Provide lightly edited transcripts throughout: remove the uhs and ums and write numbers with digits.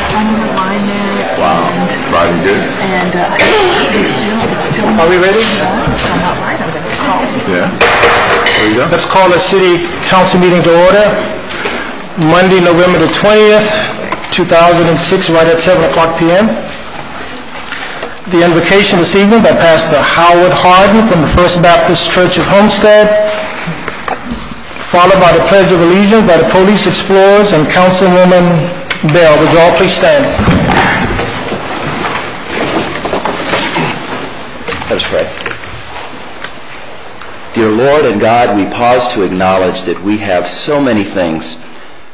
friend of mine there. Wow. Riding good? And it's still Are we ready? It's still not right. I'm going to call. Yeah. There you go. Let's call the city council meeting to order. Monday, November the 20th, 2006, right at 7 o'clock p.m. The invocation this evening by Pastor Howard Harden from the First Baptist Church of Homestead, followed by the Pledge of Allegiance by the Police Explorers and Councilwoman Bell. Would you all please stand? Let us pray. Dear Lord and God, we pause to acknowledge that we have so many things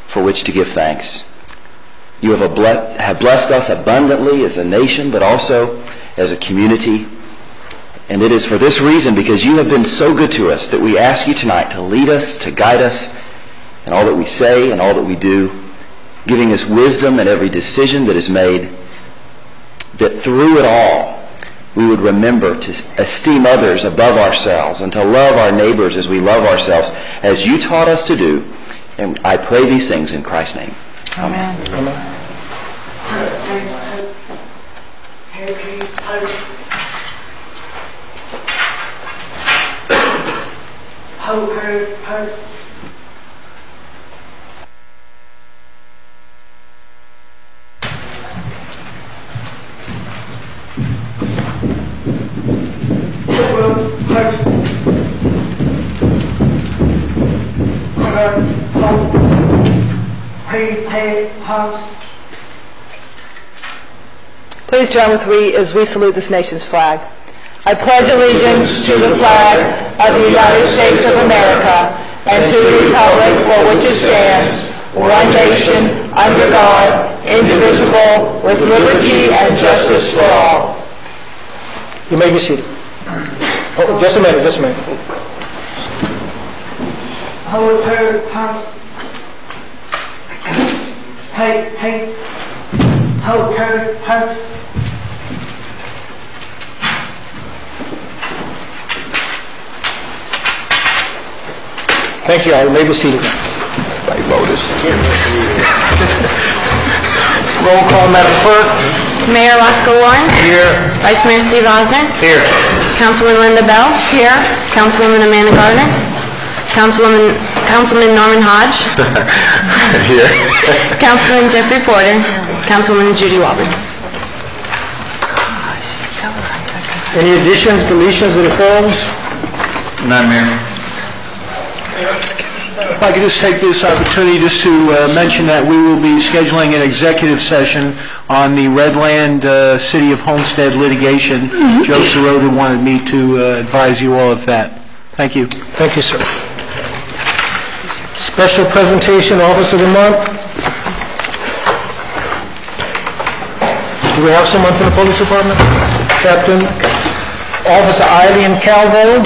for which to give thanks. You have blessed us abundantly as a nation, but also as a community. And it is for this reason, because you have been so good to us, that we ask you tonight to lead us, to guide us in all that we say and all that we do, giving us wisdom in every decision that is made, that through it all we would remember to esteem others above ourselves and to love our neighbors as we love ourselves, as you taught us to do. And I pray these things in Christ's name. Amen. Amen. Please join with me as we salute this nation's flag. I pledge allegiance to the flag of the United States of America and to the republic for which it stands, one nation, under God, indivisible, with liberty and justice for all. You may be seated. Oh, just a minute, just a minute. Thank you all. You may be seated. Like Lotus. Roll call, Madam Clerk. Mayor Roscoe Warren. Here. Vice Mayor Steve Osner. Here. Councilwoman Linda Bell. Here. Councilwoman Amanda Gardner. Councilman Norman Hodge. Here. Councilman Jeffrey Porter. Councilwoman Judy Walber. Any additions, deletions, or reforms? None, Mayor. If I could just take this opportunity just to mention that we will be scheduling an executive session on the Redland City of Homestead litigation. Joe Sirota wanted me to advise you all of that. Thank you. Thank you, sir. Special presentation, Office of the Month. Do we have someone from the Police Department? Captain, Officer Eileen Calvo.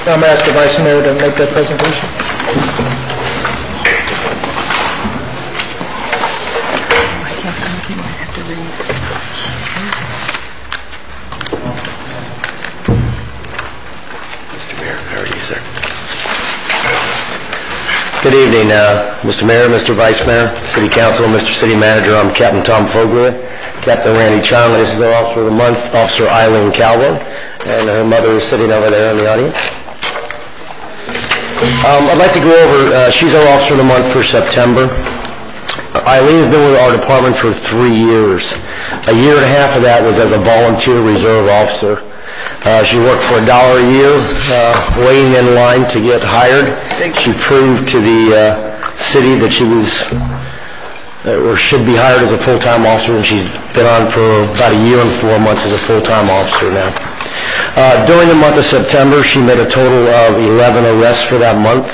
I'm going to ask the Vice Mayor to make that presentation. Mr. Mayor, how are you, sir? Good evening, Mr. Mayor, Mr. Vice Mayor, City Council, Mr. City Manager. I'm Captain Tom Fogler, Captain Randy Chong. This is our Officer of the Month, Officer Eileen Calvo, and her mother is sitting over there in the audience. I'd like to go over, she's our Officer of the Month for September. Eileen has been with our department for 3 years. A year and a half of that was as a volunteer reserve officer. She worked for $1 a year, waiting in line to get hired. She proved to the city that she was, or should be hired as a full-time officer, and she's been on for about a year and 4 months as a full-time officer now. During the month of September, she made a total of 11 arrests for that month.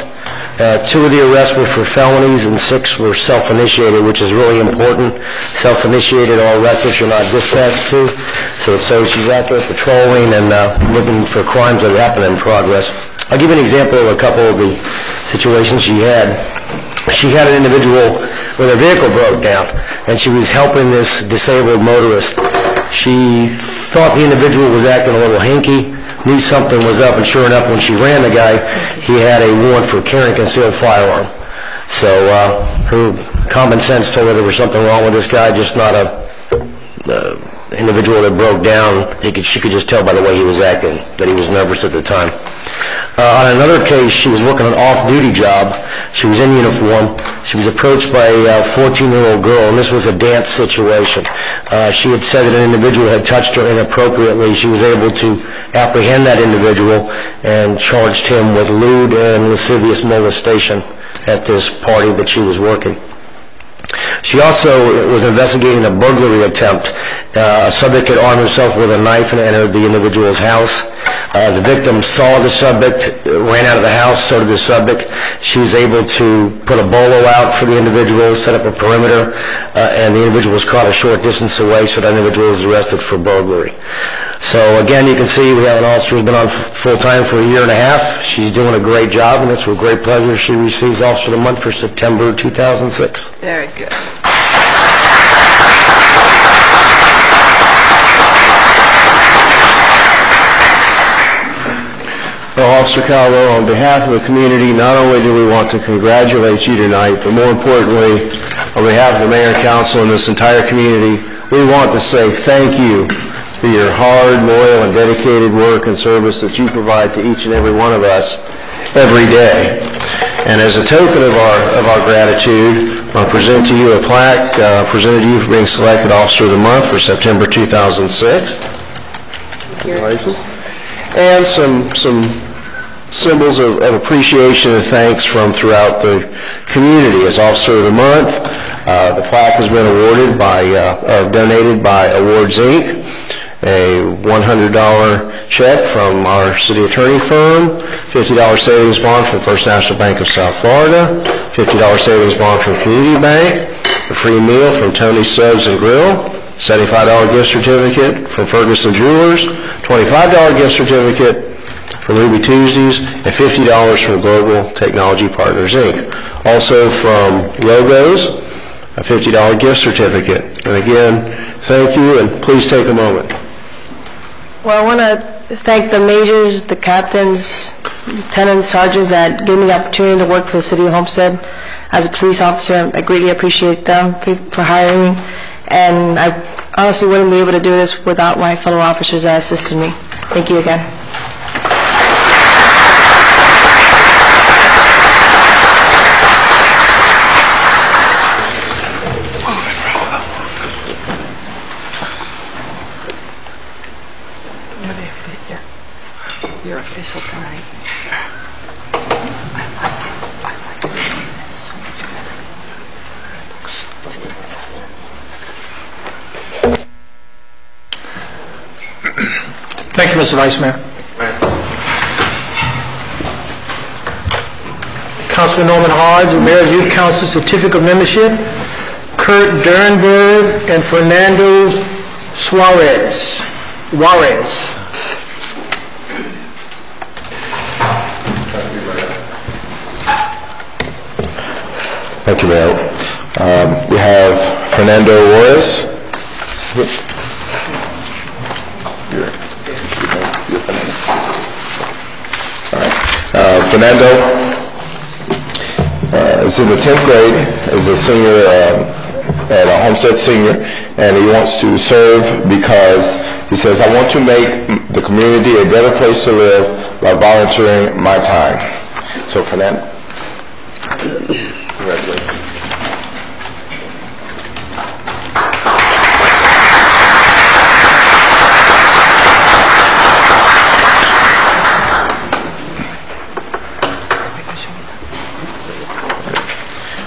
2 of the arrests were for felonies and 6 were self-initiated, which is really important. Self-initiated or arrested you're not dispatched to. So she's out there patrolling and looking for crimes that happen in progress. I'll give you an example of a couple of the situations she had. She had an individual where their vehicle broke down, and she was helping this disabled motorist. She thought the individual was acting a little hinky, knew something was up, and sure enough, when she ran the guy, he had a warrant for carrying a concealed firearm. So her common sense told her there was something wrong with this guy, just not a individual that broke down. She could just tell by the way he was acting that he was nervous at the time. On another case, she was working an off-duty job. She was in uniform. She was approached by a 14-year-old girl, and this was a dance situation. She had said that an individual had touched her inappropriately. She was able to apprehend that individual and charged him with lewd and lascivious molestation at this party that she was working. She also was investigating a burglary attempt. A subject had armed himself with a knife and entered the individual's house. The victim saw the subject, ran out of the house, so did the subject. She was able to put a bolo out for the individual, set up a perimeter, and the individual was caught a short distance away, so that individual was arrested for burglary. So again, you can see we have an officer who's been on full-time for a year and a half. She's doing a great job, and it's with great pleasure she receives Officer of the Month for September 2006. Very good. Well, Officer Calvo, on behalf of the community, not only do we want to congratulate you tonight, but more importantly, on behalf of the Mayor and Council and this entire community, we want to say thank you for your hard, loyal, and dedicated work and service that you provide to each and every one of us every day. And as a token of our gratitude, I'll present to you a plaque presented to you for being selected Officer of the Month for September 2006. Congratulations. And some symbols of appreciation and thanks from throughout the community. As Officer of the Month, the plaque has been awarded by, donated by Awards Inc., a $100 check from our city attorney firm, $50 savings bond from First National Bank of South Florida, $50 savings bond from Community Bank, a free meal from Tony's Subs and Grill, $75 gift certificate from Ferguson Jewelers, $25 gift certificate from Ruby Tuesdays, and $50 from Global Technology Partners, Inc. Also from Logos, a $50 gift certificate. And again, thank you, and please take a moment. Well, I want to thank the majors, the captains, lieutenants, sergeants that gave me the opportunity to work for the City of Homestead as a police officer. I greatly appreciate them for hiring me, and I honestly wouldn't be able to do this without my fellow officers that assisted me. Thank you again. You're official tonight. Thank you, Mr. Vice Mayor. Councilman Norman Hodge, Mayor Youth Council Certificate of Membership, Kurt Dernberg and Fernando Suarez. Thank you, Mayor. We have Fernando Juarez. All right. Fernando is in the 10th grade, is a senior at a Homestead Senior, and he wants to serve because he says, I want to make the community a better place to live by volunteering my time. So, Fernando. Congratulations.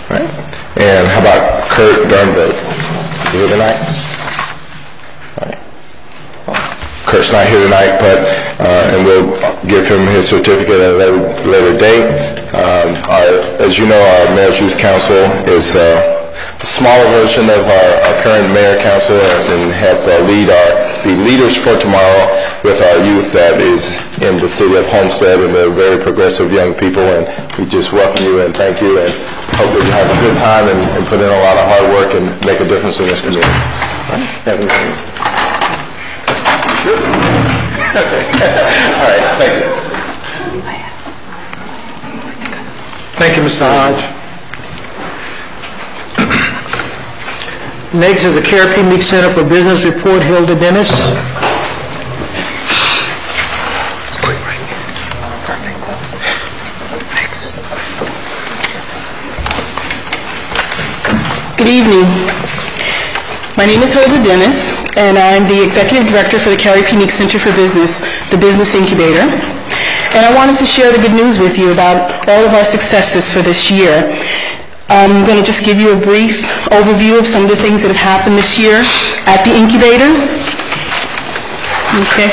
All right. And how about Kurt Dernberg? Is he here tonight? All right. Kurt's not here tonight, but and we'll give him his certificate at a later date. As you know, our Mayor's Youth Council is a smaller version of our current Mayor Council, and help be leaders for tomorrow with our youth that is in the city of Homestead, and they're very progressive young people, and we just welcome you and thank you, and hope that you have a good time and put in a lot of hard work and make a difference in this community. All right, thank you. Thank you, Mr. Hodge. Next is the KRP Meek Center for Business report, Hilda Dennis. Good evening. My name is Hilda Dennis, and I'm the Executive Director for the KRP Meek Center for Business, the Business Incubator. And I wanted to share the good news with you about all of our successes for this year. I'm going to just give you a brief overview of some of the things that have happened this year at the incubator. Okay.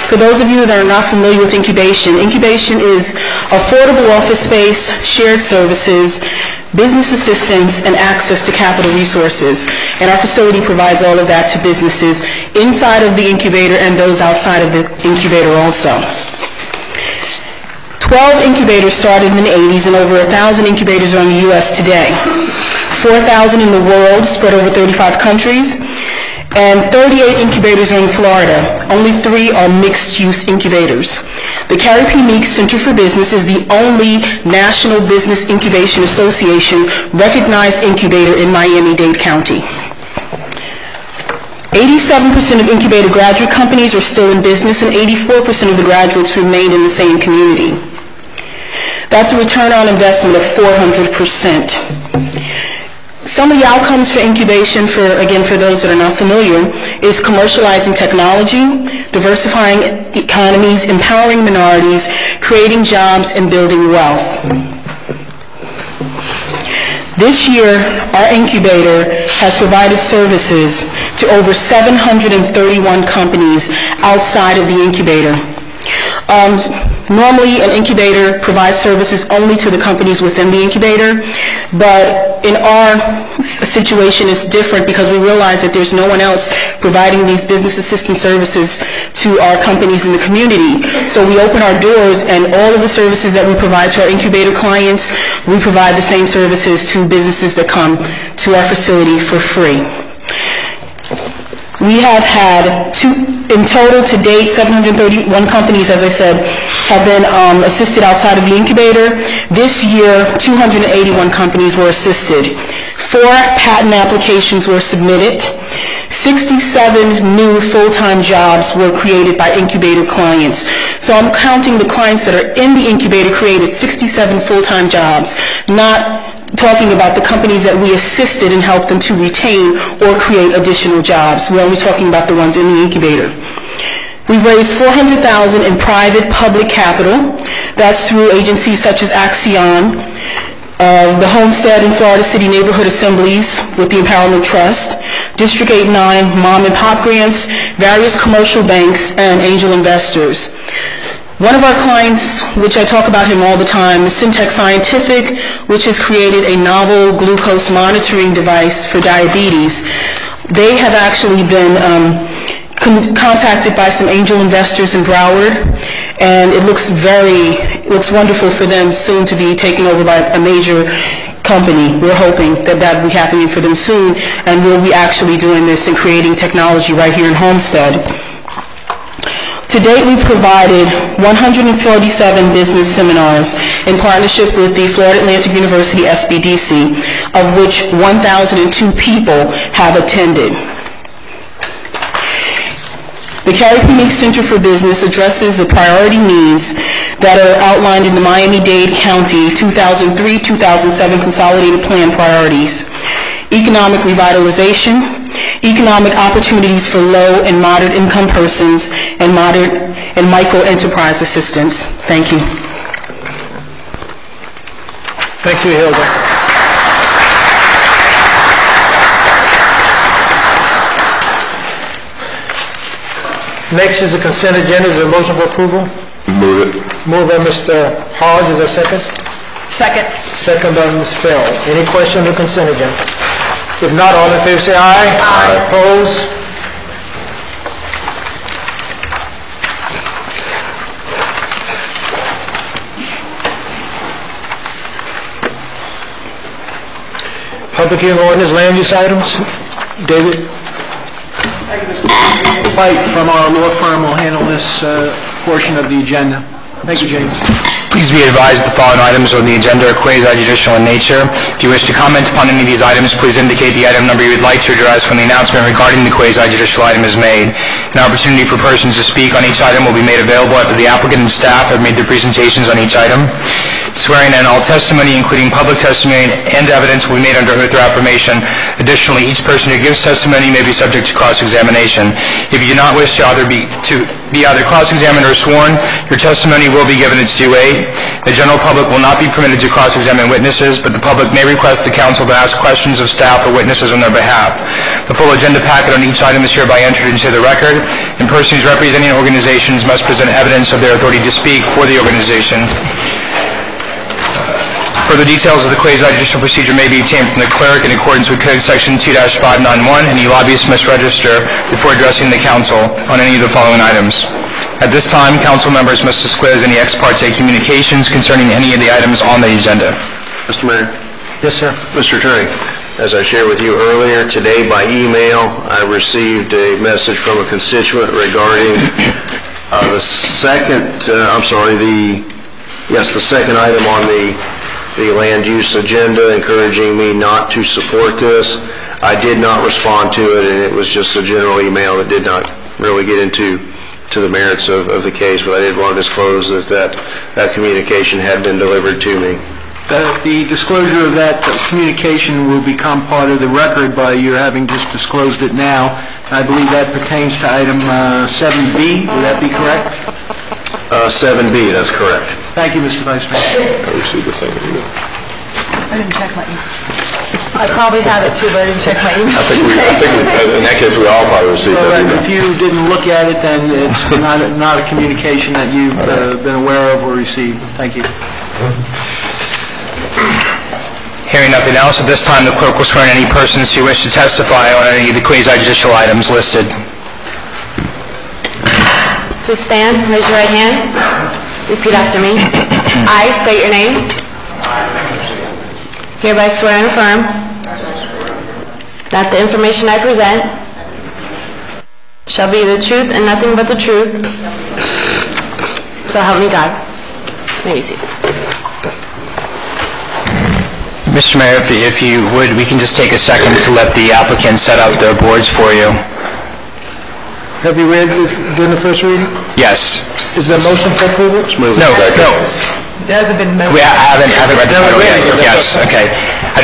For those of you that are not familiar with incubation, incubation is affordable office space, shared services, business assistance, and access to capital resources. And our facility provides all of that to businesses inside of the incubator and those outside of the incubator also. 12 incubators started in the 80s, and over 1,000 incubators are in the U.S. today. 4,000 in the world, spread over 35 countries. And 38 incubators are in Florida. Only 3 are mixed-use incubators. The KRP Meek Center for Business is the only National Business Incubation Association recognized incubator in Miami-Dade County. 87% of incubator graduate companies are still in business, and 84% of the graduates remain in the same community. That's a return on investment of 400%. Some of the outcomes for incubation, for those that are not familiar, is commercializing technology, diversifying economies, empowering minorities, creating jobs, and building wealth. This year, our incubator has provided services to over 731 companies outside of the incubator. Normally, an incubator provides services only to the companies within the incubator, but in our situation it's different because we realize that there's no one else providing these business assistance services to our companies in the community. So we open our doors, and all of the services that we provide to our incubator clients, we provide the same services to businesses that come to our facility for free. We have had in total to date, 731 companies, as I said, have been assisted outside of the incubator. This year, 281 companies were assisted. 4 patent applications were submitted. 67 new full-time jobs were created by incubator clients. So I'm counting the clients that are in the incubator created 67 full-time jobs, not talking about the companies that we assisted and helped them to retain or create additional jobs. We're only talking about the ones in the incubator. We've raised $400,000 in private public capital. That's through agencies such as Axion, the Homestead and Florida City Neighborhood Assemblies with the Empowerment Trust, District 8-9 Mom and Pop Grants, various commercial banks, and angel investors. One of our clients, which I talk about him all the time, is Syntech Scientific, which has created a novel glucose monitoring device for diabetes. They have actually been contacted by some angel investors in Broward, and it looks wonderful for them soon to be taken over by a major company. We're hoping that that will be happening for them soon, and we'll be actually doing this and creating technology right here in Homestead. To date, we've provided 147 business seminars in partnership with the Florida Atlantic University SBDC, of which 1,002 people have attended. The KRP Meek Center for Business addresses the priority needs that are outlined in the Miami-Dade County 2003-2007 Consolidated Plan priorities: economic revitalization, economic opportunities for low and moderate income persons, and micro enterprise assistance. Thank you. Thank you, Hilda. Next is the consent agenda. Is there a motion for approval? Move it. Moved by Mr. Hodge. Is there a second? Second. Second by Ms. Bell. Any question on the consent agenda? If not, all in favor say aye. Aye. Opposed? Public hearing ordinance, land use items. David? Mike from our law firm will handle this portion of the agenda. Thank you, James. Please be advised that the following items on the agenda are quasi-judicial in nature. If you wish to comment upon any of these items, please indicate the item number you would like to address when the announcement regarding the quasi-judicial item is made. An opportunity for persons to speak on each item will be made available after the applicant and staff have made their presentations on each item. Swearing in all testimony, including public testimony and evidence, will be made under oath or affirmation. Additionally, each person who gives testimony may be subject to cross-examination. If you do not wish to be either cross-examined or sworn, your testimony will be given its due weight. The general public will not be permitted to cross-examine witnesses, but the public may request the council to ask questions of staff or witnesses on their behalf. The full agenda packet on each item is hereby entered into the record, and persons representing organizations must present evidence of their authority to speak for the organization. Further details of the quasi-judicial procedure may be obtained from the clerk in accordance with Code Section 2-591. Any lobbyist must register before addressing the council on any of the following items. At this time, council members must disclose any ex parte communications concerning any of the items on the agenda. Mr. Mayor? Yes, sir. Mr. Attorney, as I shared with you earlier, today by email, I received a message from a constituent regarding the second item on the land use agenda, encouraging me not to support this. I did not respond to it, and it was just a general email that did not really get into the merits of the case, but I did want to disclose that communication had been delivered to me. The disclosure of that communication will become part of the record by your having just disclosed it now. I believe that pertains to item 7B. Would that be correct? 7B, that's correct. Thank you, Mr. Vice Mayor. I received the same email. I didn't check my email. I probably have it too, but I didn't check my email. I think in that case, we all probably received that email. If you didn't look at it, then it's not a communication that you've been aware of or received. Thank you. Hearing nothing else, at this time, the clerk will swear in any persons who wish to testify on any of the quasi-judicial items listed. Please stand, raise your right hand, repeat after me. I state your name. Hereby swear and affirm that the information I present shall be the truth and nothing but the truth. So help me God. May you see. Mr. Mayor, if you would, we can just take a second to let the applicant set up their boards for you. Have you read it during the first reading? Yes. Is there a motion for approval? No. It hasn't been moved. I haven't read the title yet. Yes, okay. I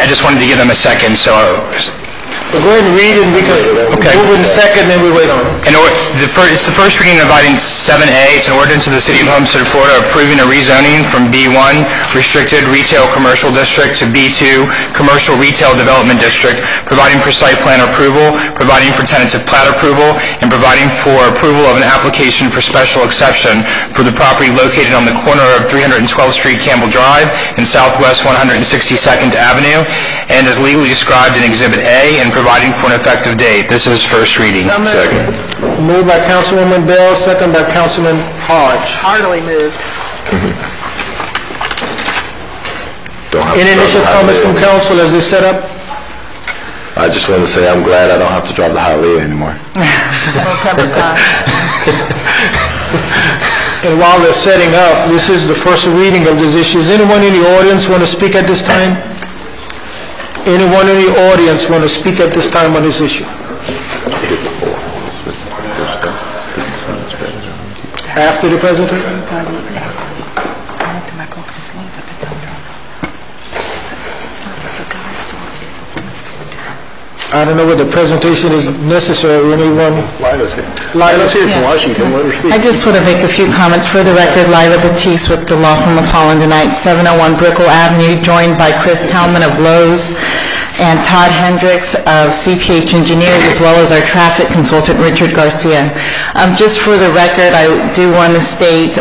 just wanted to give them a second, so... Well, go ahead and read it, and we can move in a second, then we wait on it. It's the first reading of item 7A. It's an ordinance of the City of Homestead, Florida, approving a rezoning from B1 Restricted Retail Commercial District to B2 Commercial Retail Development District, providing for site plan approval, providing for tentative plat approval, and providing for approval of an application for special exception for the property located on the corner of 312th Street, Campbell Drive, and Southwest 162nd Avenue, and is legally described in Exhibit A, and providing for an effective date. This is first reading. Second. Moved by Councilwoman Bell, second by Councilman Hodge. Heartily moved. Any initial comments from council as they set up? I just want to say I'm glad I don't have to drive the Hialeah anymore. And while they're setting up, this is the first reading of this issue. Does anyone in the audience want to speak at this time? Anyone in the audience want to speak at this time on this issue? After the presentation? I don't know whether the presentation is necessary or anyone. Lila's here. Lila's here from Washington. Let her speak. I just want to make a few comments for the record. Lila Batiste with the law firm of Holland & Knight, 701 Brickell Avenue, joined by Chris Hellman of Lowe's and Todd Hendricks of CPH Engineers, as well as our traffic consultant, Richard Garcia. Just for the record, I do want to state,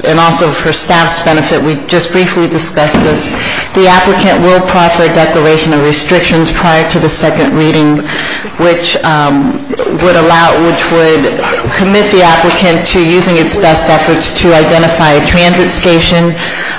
and also for staff's benefit, we just briefly discussed this. The applicant will proffer a declaration of restrictions prior to the second reading, which would commit the applicant to using its best efforts to identify a transit station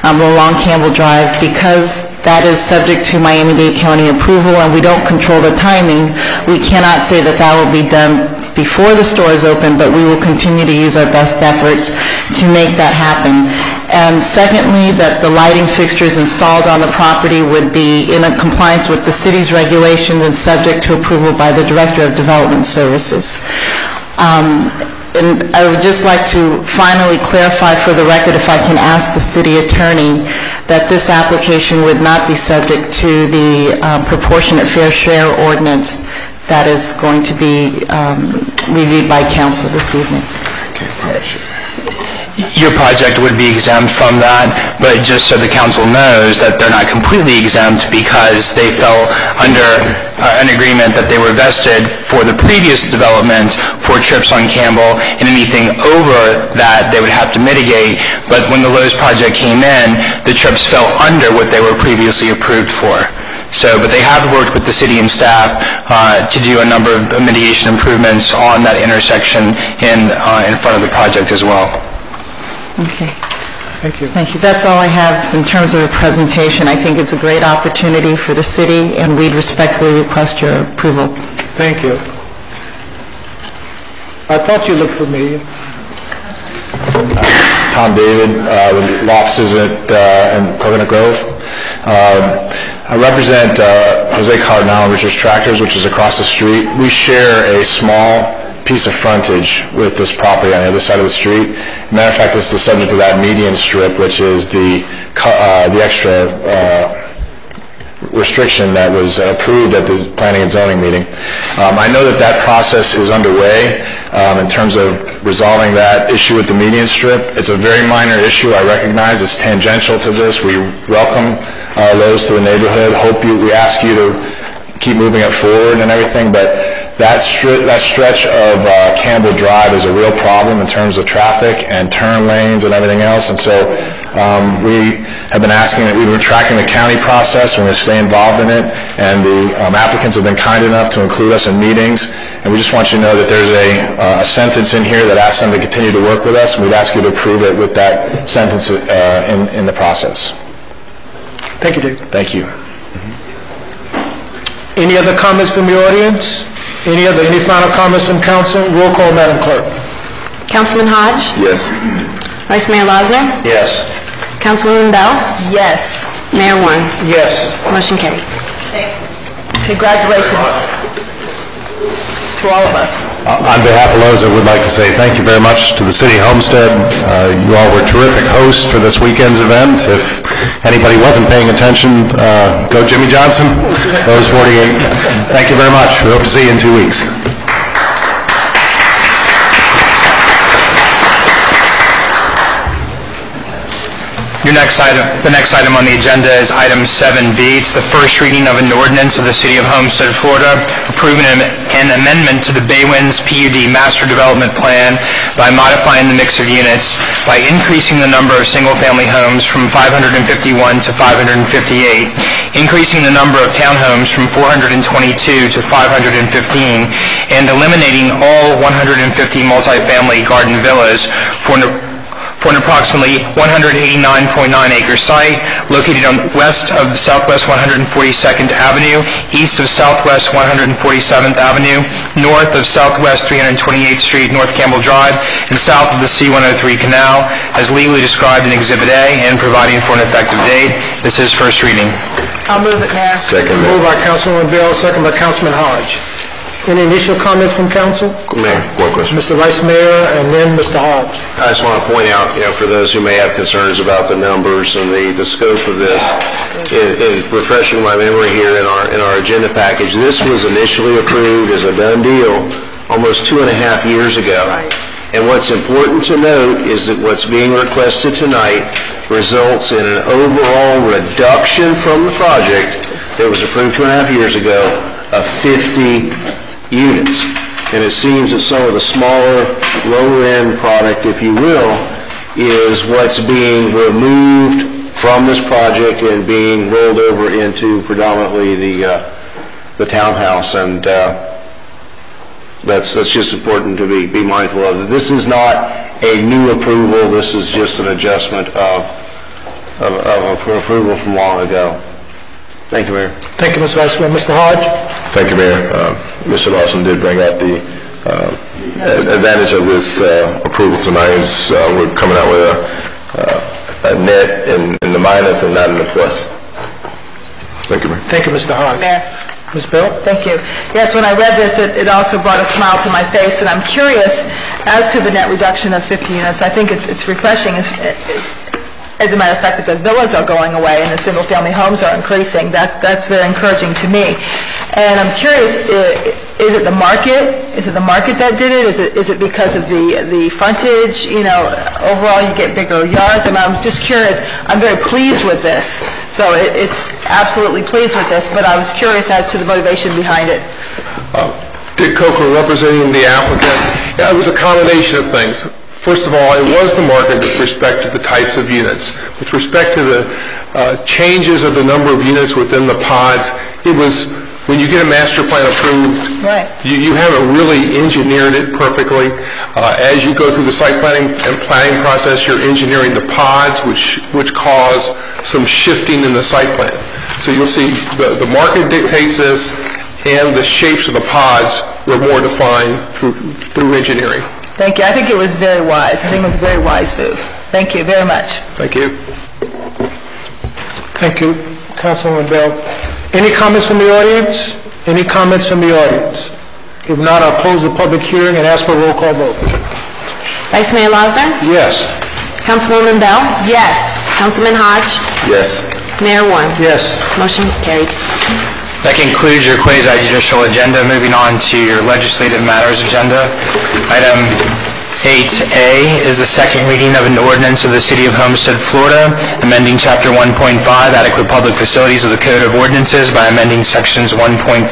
along Campbell Drive. Because that is subject to Miami-Dade County approval and we don't control the timing, we cannot say that that will be done before the stores open, but we will continue to use our best efforts to make that happen. And secondly, that the lighting fixtures installed on the property would be in compliance with the city's regulations and subject to approval by the Director of Development Services. And I would just like to finally clarify for the record, if I can ask the city attorney, that this application would not be subject to the proportionate fair share ordinance that is going to be reviewed by council this evening. Your project would be exempt from that, but just so the council knows that they're not completely exempt because they fell under an agreement that they were vested for the previous development for trips on Campbell, and anything over that they would have to mitigate. But when the Lowe's project came in, the trips fell under what they were previously approved for. So, but they have worked with the city and staff to do a number of mitigation improvements on that intersection in front of the project as well. Okay. Thank you. Thank you. That's all I have in terms of the presentation. I think it's a great opportunity for the city, and we'd respectfully request your approval. Thank you. I thought you looked familiar. Tom David, with law offices in Coconut Grove. I represent Jose Cardinal and Richard's Tractors, which is across the street. We share a small piece of frontage with this property on the other side of the street. Matter of fact, this is the subject of that median strip, which is the extra restriction that was approved at the Planning and Zoning meeting. I know that that process is underway in terms of resolving that issue with the median strip. It's a very minor issue. I recognize it's tangential to this. We welcome Lowe's to the neighborhood. We ask you to keep moving it forward and everything, but that stretch of Campbell Drive is a real problem in terms of traffic and turn lanes and everything else. And so we have been asking that we've been tracking the county process. We're going to stay involved in it. And the applicants have been kind enough to include us in meetings. And we just want you to know that there's a sentence in here that asks them to continue to work with us. And we'd ask you to approve it with that sentence in the process. Thank you, Dave. Thank you. Any other comments from the audience? Any final comments from council? Roll call, Madam Clerk. Councilman Hodge? Yes. Vice Mayor Lozner? Yes. Councilwoman Bell? Yes. Mayor Warren? Yes. Motion carried. Congratulations to all of us. On behalf of Lowe's, I would like to say thank you very much to the City of Homestead. You all were terrific hosts for this weekend's event. If anybody wasn't paying attention, go Jimmy Johnson, Lowe's 48. Thank you very much. We hope to see you in 2 weeks. The next item on the agenda is item 7B. It's the first reading of an ordinance of the City of Homestead, Florida, approving an amendment to the Baywinds PUD Master Development Plan by modifying the mix of units, by increasing the number of single-family homes from 551 to 558, increasing the number of townhomes from 422 to 515, and eliminating all 150 multifamily garden villas for an approximately 189.9-acre site located on west of Southwest 142nd Avenue, east of Southwest 147th Avenue, north of Southwest 328th Street, North Campbell Drive, and south of the C-103 Canal, as legally described in Exhibit A, and providing for an effective date. This is first reading. I'll move it, Mayor. Second. Moved by Councilwoman Bell, second by Councilman Hodge. Any initial comments from council? Mayor, one question. Mr. Vice Mayor, and then Mr. Hodge. I just want to point out, for those who may have concerns about the numbers and the scope of this, in refreshing my memory here in our agenda package, this was initially approved as a done deal almost 2.5 years ago. And what's important to note is that what's being requested tonight results in an overall reduction from the project that was approved 2.5 years ago of 50 units. And it seems that some of the smaller, lower-end product, if you will, is what's being removed from this project and being rolled over into predominantly the townhouse. And that's just important to be mindful of. This is not a new approval. This is just an adjustment of approval from long ago. Thank you, Mayor. Thank you, Mr. Vice Mayor. Mr. Hodge? Thank you, Mayor. Mr. Lawson did bring out the advantage of this approval tonight is we're coming out with a net in the minus and not in the plus. Thank you, Mayor. Thank you, Mr. Hodge. Mayor. Ms. Bell? Thank you. Yes, when I read this, it also brought a smile to my face, and I'm curious as to the net reduction of 50 units. I think it's refreshing. As a matter of fact, if the villas are going away and the single-family homes are increasing, that's very encouraging to me. And I'm curious, is it the market? Is it the market that did it? Is it because of the frontage? You know, overall you get bigger yards. I mean, I'm just curious. I'm very pleased with this. So it's absolutely pleased with this, but I was curious as to the motivation behind it. Dick Coker representing the applicant. Yeah, it was a combination of things. First of all, it was the market with respect to the types of units. With respect to the changes of the number of units within the pods, it was, when you get a master plan approved, right. you haven't really engineered it perfectly. As you go through the site planning and planning process, you're engineering the pods, which cause some shifting in the site plan. So you'll see the market dictates this, and the shapes of the pods were more defined through engineering. Thank you. I think it was very wise. I think it was a very wise move. Thank you very much. Thank you. Thank you, Councilwoman Bell. Any comments from the audience? Any comments from the audience? If not, I'll close the public hearing and ask for a roll call vote. Vice Mayor Losner? Yes. Councilwoman Bell? Yes. Councilman Hodge? Yes. Mayor Warren? Yes. Motion carried. That concludes your quasi-judicial agenda. Moving on to your legislative matters agenda. Item 8A is the second reading of an ordinance of the City of Homestead, Florida, amending Chapter 1.5, Adequate Public Facilities of the Code of Ordinances by amending Sections 1.5-1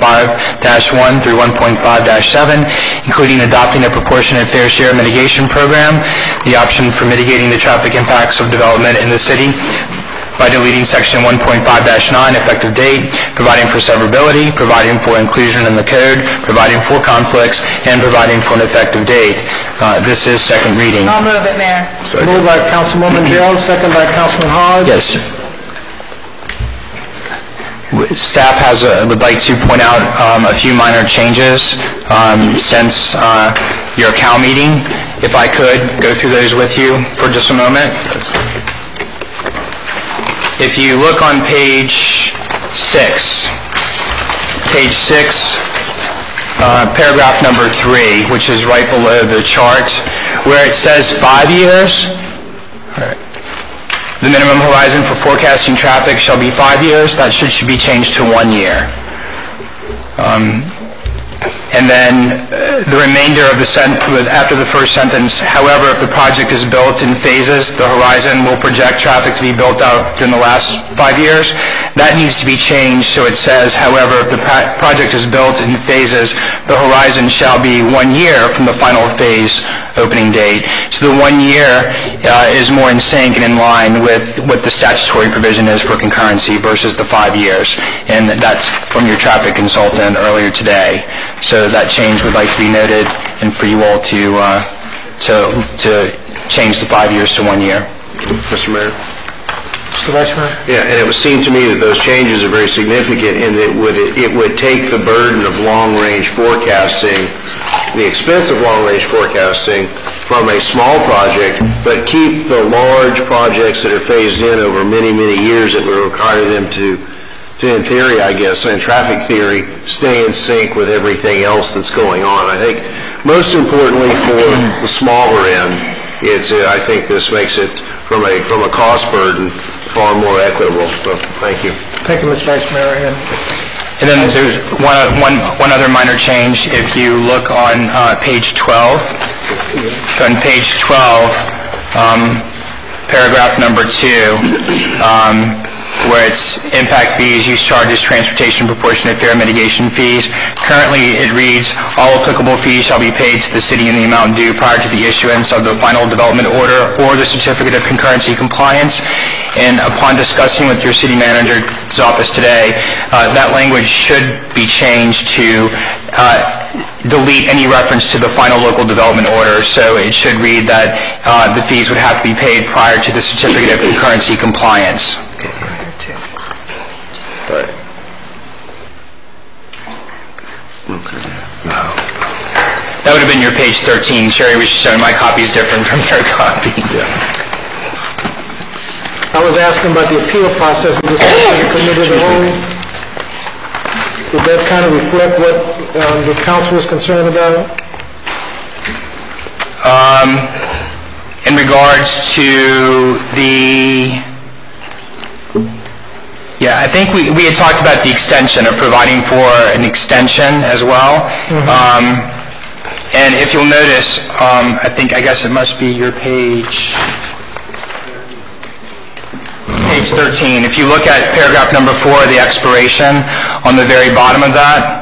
through 1.5-7, including adopting a proportionate fair share mitigation program, the option for mitigating the traffic impacts of development in the city, by deleting Section 1.5-9, effective date, providing for severability, providing for inclusion in the code, providing for conflicts, and providing for an effective date. This is second reading. I'll move it, Mayor. Moved by Councilwoman Bell, second by Councilman Hodge. Yes. Staff would like to point out a few minor changes since your CAL meeting. If I could go through those with you for just a moment. If you look on page 6, paragraph number 3, which is right below the chart, where it says 5 years, the minimum horizon for forecasting traffic shall be 5 years. That should be changed to 1 year. And then the remainder of the sentence, after the first sentence, however, if the project is built in phases, the horizon will project traffic to be built out during the last 5 years. That needs to be changed so it says, however, if the project is built in phases, the horizon shall be 1 year from the final phase opening date. So the 1 year is more in sync and in line with what the statutory provision is for concurrency versus the 5 years. And that's from your traffic consultant earlier today. So that change would like to be noted and for you all to change the 5 years to 1 year. Mr. Mayor? Mr. Vice Mayor? Yeah, and it would seem to me that those changes are very significant in that it would take the burden of long-range forecasting, the expense of long-range forecasting, from a small project, but keep the large projects that are phased in over many, many years that would require them to in theory, I guess, in traffic theory, stay in sync with everything else that's going on. I think most importantly for the smaller end, I think this makes it from a cost burden far more equitable. So, thank you. Thank you, Mr. Vice Mayor. And then there's one other minor change. If you look on page 12, on page 12, paragraph number 2, where it's impact fees, use charges, transportation, proportionate fare, mitigation fees. Currently, it reads, all applicable fees shall be paid to the city in the amount due prior to the issuance of the final development order or the certificate of concurrency compliance. And upon discussing with your city manager's office today, that language should be changed to delete any reference to the final local development order. So it should read that the fees would have to be paid prior to the certificate of concurrency compliance. Right. Okay. That would have been your page 13. Sherry was showing my copy is different from your copy. I was asking about the appeal process with the committee of the whole. Did that kind of reflect what the council was concerned about? In regards to the... Yeah, I think we had talked about the extension, of providing for an extension as well. And if you'll notice, I guess it must be your page 13. If you look at paragraph number 4, the expiration, on the very bottom of that,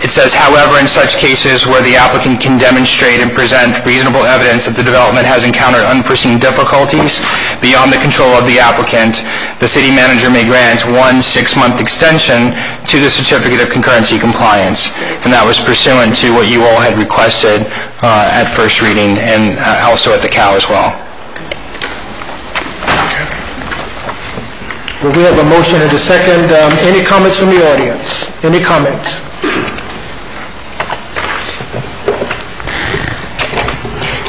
it says, however, in such cases where the applicant can demonstrate and present reasonable evidence that the development has encountered unforeseen difficulties beyond the control of the applicant, the city manager may grant 1 6-month extension to the certificate of concurrency compliance. And that was pursuant to what you all had requested at first reading and also at the COW as well. Well, we have a motion and a second. Any comments from the audience? Any comments?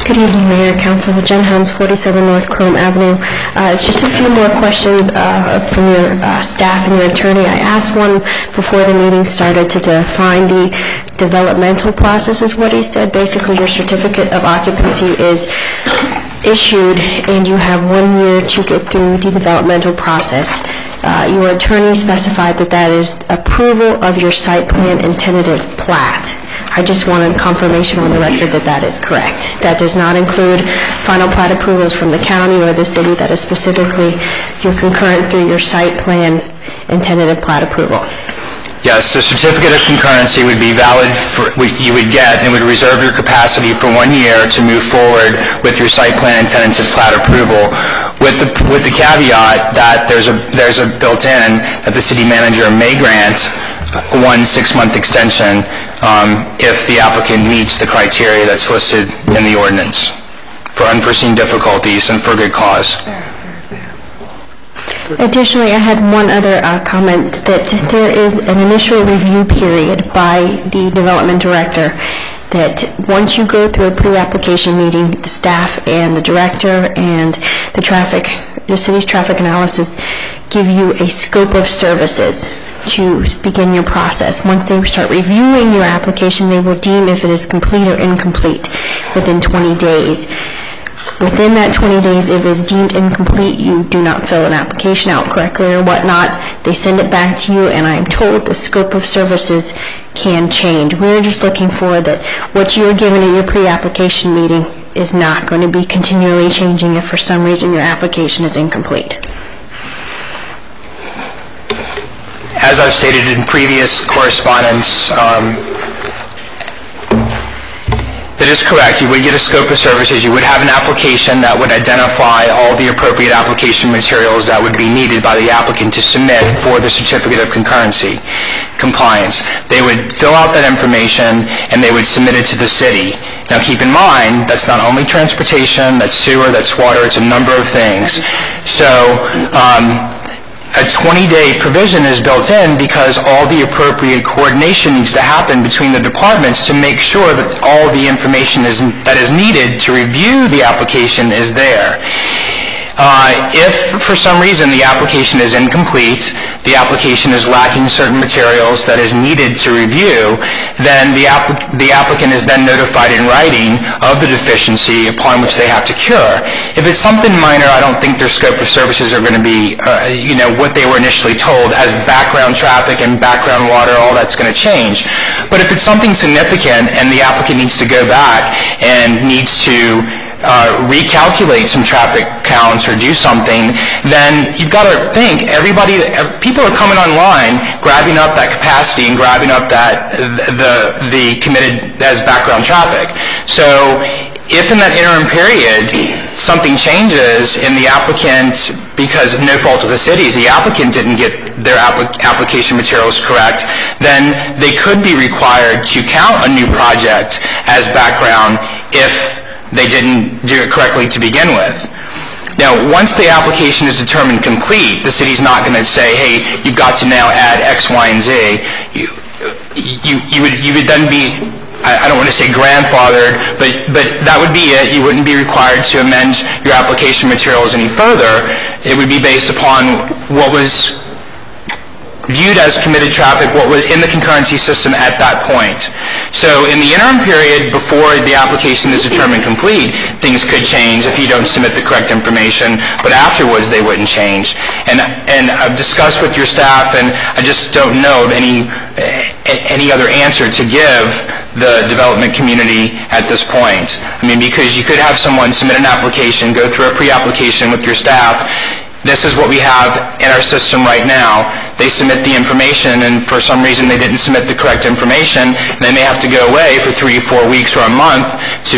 Good evening, Mayor, Council. Jen Helms, 47 North Chrome Avenue. Just a few more questions from your staff and your attorney. I asked one before the meeting started to define the developmental process, is what he said. Basically, your certificate of occupancy is issued and you have 1 year to get through the developmental process. Your attorney specified that that is approval of your site plan and tentative plat. I just wanted confirmation on the record that that is correct. That does not include final plat approvals from the county or the city. That is specifically your concurrent through your site plan and tentative plat approval. Yes, the certificate of concurrency would be valid for, you would get and would reserve your capacity for 1 year to move forward with your site plan and tentative plat approval, with the caveat that there's a built-in that the city manager may grant 1 6-month extension if the applicant meets the criteria that's listed in the ordinance for unforeseen difficulties and for good cause. Additionally, I had one other comment, that there is an initial review period by the development director, that once you go through a pre-application meeting, the staff and the director and the city's traffic analysis give you a scope of services to begin your process. Once they start reviewing your application, they will deem if it is complete or incomplete within 20 days. Within that 20 days, if it is deemed incomplete, you do not fill an application out correctly or whatnot, they send it back to you, and I'm told the scope of services can change. We're just looking for that what you're given at your pre-application meeting is not going to be continually changing if for some reason your application is incomplete. As I've stated in previous correspondence, that is correct. You would get a scope of services. You would have an application that would identify all the appropriate application materials that would be needed by the applicant to submit for the certificate of concurrency compliance. They would fill out that information and they would submit it to the city. Now keep in mind, that's not only transportation, that's sewer, that's water, it's a number of things. So a 20-day provision is built in because all the appropriate coordination needs to happen between the departments to make sure that all the information that is needed to review the application is there. If for some reason the application is incomplete, the application is lacking certain materials that is needed to review, then the applicant is then notified in writing of the deficiency upon which they have to cure. If it's something minor, I don't think their scope of services are going to be, what they were initially told as background traffic and background water, all that's going to change. But if it's something significant and the applicant needs to go back and needs to recalculate some traffic counts or do something, then you've got to think, people are coming online, grabbing up that capacity and grabbing up that the committed as background traffic. So if in that interim period something changes and the applicant, because of no fault of the cities, the applicant didn't get their application materials correct, then they could be required to count a new project as background if they didn't do it correctly to begin with. Now, once the application is determined complete, the city's not going to say, hey, you've got to now add X, Y, and Z. You would then be I don't want to say grandfathered, but that would be it. You wouldn't be required to amend your application materials any further. It would be based upon what was viewed as committed traffic, what was in the concurrency system at that point. So in the interim period before the application is determined complete, things could change if you don't submit the correct information, but afterwards they wouldn't change. And I've discussed with your staff, and I just don't know of any other answer to give the development community at this point. I mean, because you could have someone submit an application, go through a pre-application with your staff. This is what we have in our system right now. They submit the information, and for some reason they didn't submit the correct information. They may have to go away for 3 or 4 weeks or a month to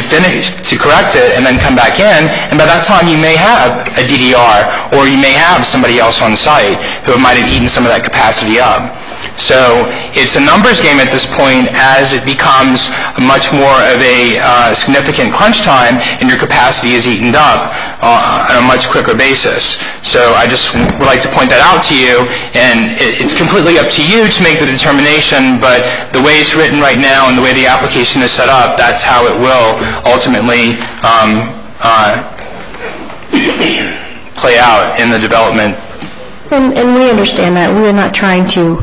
correct it, and then come back in. And by that time, you may have a DDR, or you may have somebody else on site who might have eaten some of that capacity up. So it's a numbers game at this point as it becomes much more of a significant crunch time, and your capacity is eaten up on a much quicker basis. So I just would like to point that out to you, and it's completely up to you to make the determination, but the way it's written right now and the way the application is set up, that's how it will ultimately play out in the development. And we understand that. We are not trying to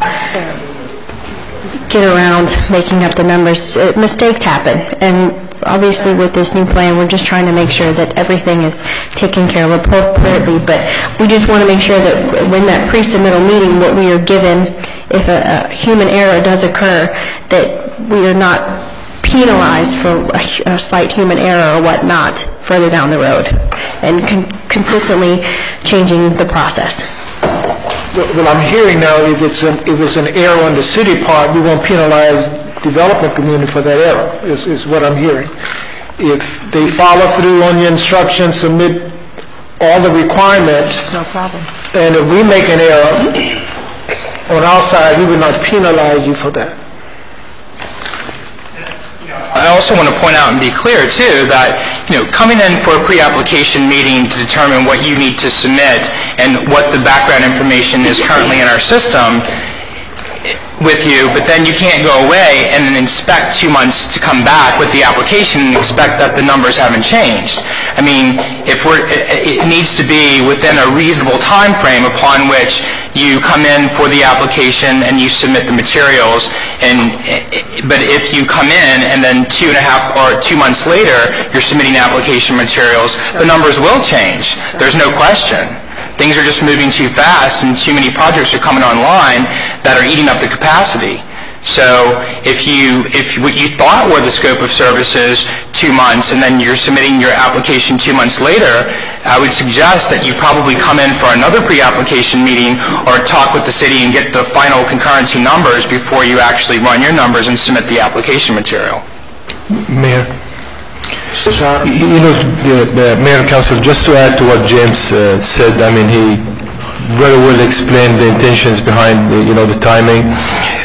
get around making up the numbers. Mistakes happen, and obviously with this new plan, we're just trying to make sure that everything is taken care of appropriately, but we just want to make sure that when that pre-submittal meeting, what we are given, if a human error does occur, that we are not penalized for a slight human error or whatnot further down the road, and consistently changing the process. Well, I'm hearing now if it's an error on the city part, we won't penalize development community for that error, is what I'm hearing. If they follow through on your instructions, submit all the requirements, No problem. and if we make an error on our side, we will not penalize you for that. I also want to point out and be clear, too, that, coming in for a pre-application meeting to determine what you need to submit and what the background information is currently in our system with you, but then you can't go away and then inspect 2 months to come back with the application and expect that the numbers haven't changed. I mean, it needs to be within a reasonable time frame upon which you come in for the application and you submit the materials. But if you come in and then 2.5 or 2 months later you're submitting application materials, the numbers will change. There's no question. Things are just moving too fast, and too many projects are coming online that are eating up the capacity. So if what you thought were the scope of services 2 months, and then you're submitting your application 2 months later, I would suggest that you probably come in for another pre-application meeting or talk with the city and get the final concurrency numbers before you actually run your numbers and submit the application material. Mayor. The Mayor and Council, just to add to what James said, I mean, he very well explained the intentions behind the timing,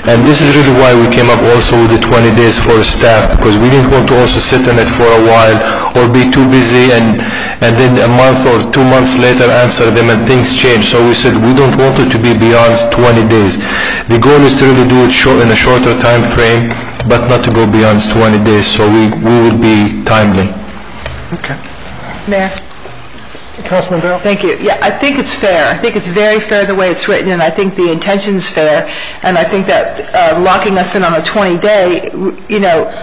and this is really why we came up also with the 20 days for staff, because we didn't want to also sit on it for a while or be too busy and then a month or 2 months later answer them and things change. So we said we don't want it to be beyond 20 days. The goal is to really do it in a shorter time frame, but not to go beyond 20 days, so we will be timely. Okay. Mayor? Councilman Bell? Thank you. Yeah, I think it's fair. I think it's very fair the way it's written, and I think the intention's fair, and I think that locking us in on a 20-day,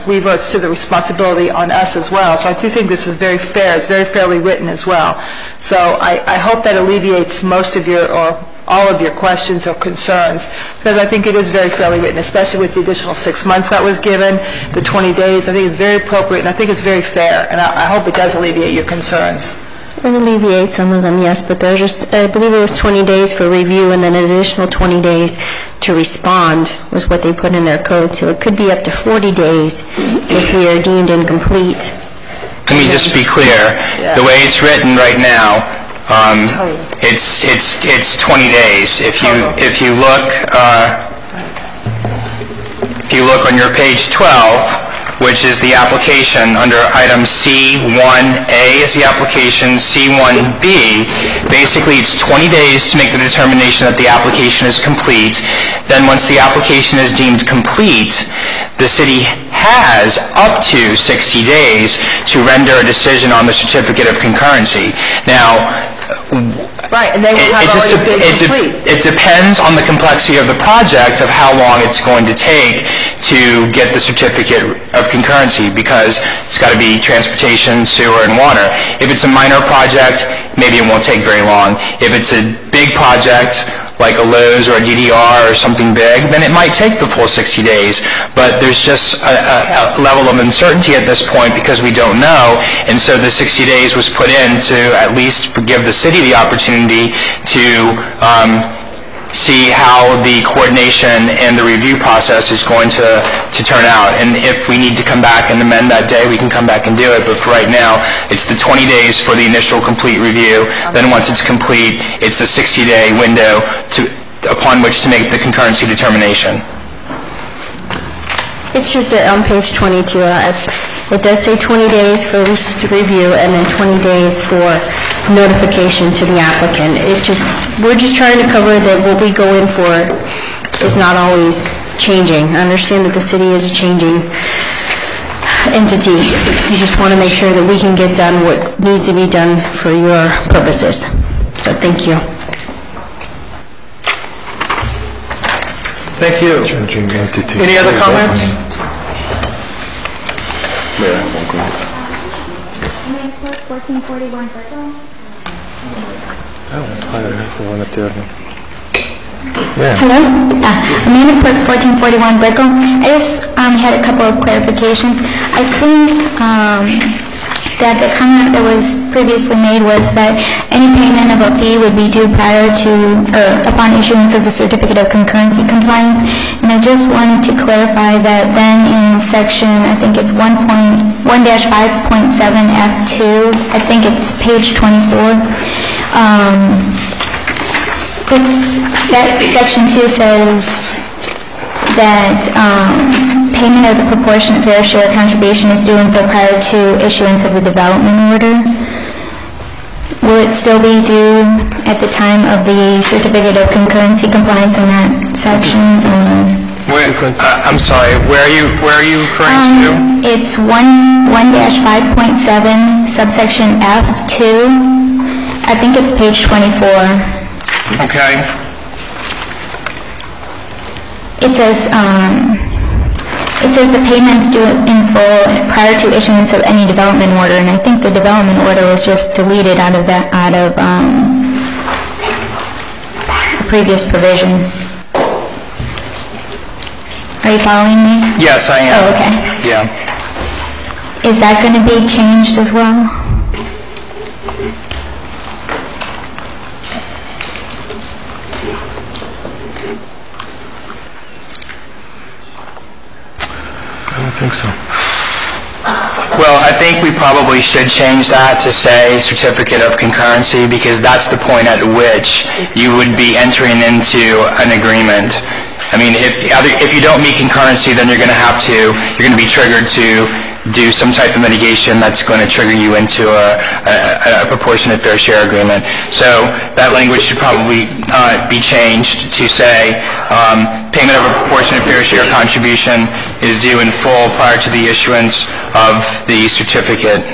reverts to the responsibility on us as well. So I do think this is very fair. It's very fairly written as well. So I hope that alleviates most of your, or all of your questions or concerns, because I think it is very fairly written, especially with the additional 6 months that was given, the 20 days. I think it's very appropriate, and I think it's very fair, and I hope it does alleviate your concerns. It alleviates some of them, yes, but there's just, I believe it was 20 days for review and then an additional 20 days to respond was what they put in their code. So it could be up to 40 days if we are deemed incomplete. Let me just be clear. The way it's written right now, it's 20 days. If you look on your page 12, which is the application under item C1A is the application, C1B, basically it's 20 days to make the determination that the application is complete. Then once the application is deemed complete, the city has up to 60 days to render a decision on the certificate of concurrency. Now, Right, and they will have already been complete. it depends on the complexity of the project of how long it's going to take to get the certificate of concurrency, because it's got to be transportation, sewer, and water. If it's a minor project, maybe it won't take very long. If it's a big project, like a Lowe's or a DDR or something big, then it might take the full 60 days. But there's just a level of uncertainty at this point because we don't know, and so the 60 days was put in to at least give the city the opportunity to see how the coordination and the review process is going to turn out. And if we need to come back and amend that day, we can come back and do it. But for right now, it's the 20 days for the initial complete review. Then once it's complete, it's a 60-day window upon which to make the concurrency determination. It's just that on page 22, it does say 20 days for review and then 20 days for notification to the applicant. We're just trying to cover that what we go in for is not always changing. I understand that the city is a changing entity. You just want to make sure that we can get done what needs to be done for your purposes. So thank you. Thank you. Any other comments? Yeah. 1441 Hello, Amanda Clerk, 1441 Brickell. I just had a couple of clarifications. I think that the comment that was previously made was that any payment of a fee would be due prior to or upon issuance of the certificate of concurrency compliance. And I just wanted to clarify that then in section, I think it's 1.1-5.7 F2, I think it's page 24. That section 2 says that payment of the proportionate fair share contribution is due until prior to issuance of the development order. Will it still be due at the time of the certificate of concurrency compliance in that section? I'm sorry, where are you referring to? It's 1-5.7 subsection F2. I think it's page 24. Okay. It says the payments due in full prior to issuance of any development order, and I think the development order was just deleted out of the previous provision. Are you following me? Yes, I am. Oh, okay. Yeah. Is that going to be changed as well? I don't think so. Well, I think we probably should change that to say certificate of concurrency, because that's the point at which you would be entering into an agreement. I mean, if you don't meet concurrency, then you're going to be triggered to do some type of mitigation that's going to trigger you into a proportionate fair share agreement. So that language should probably be changed to say payment of a proportionate fair share contribution is due in full prior to the issuance of the certificate.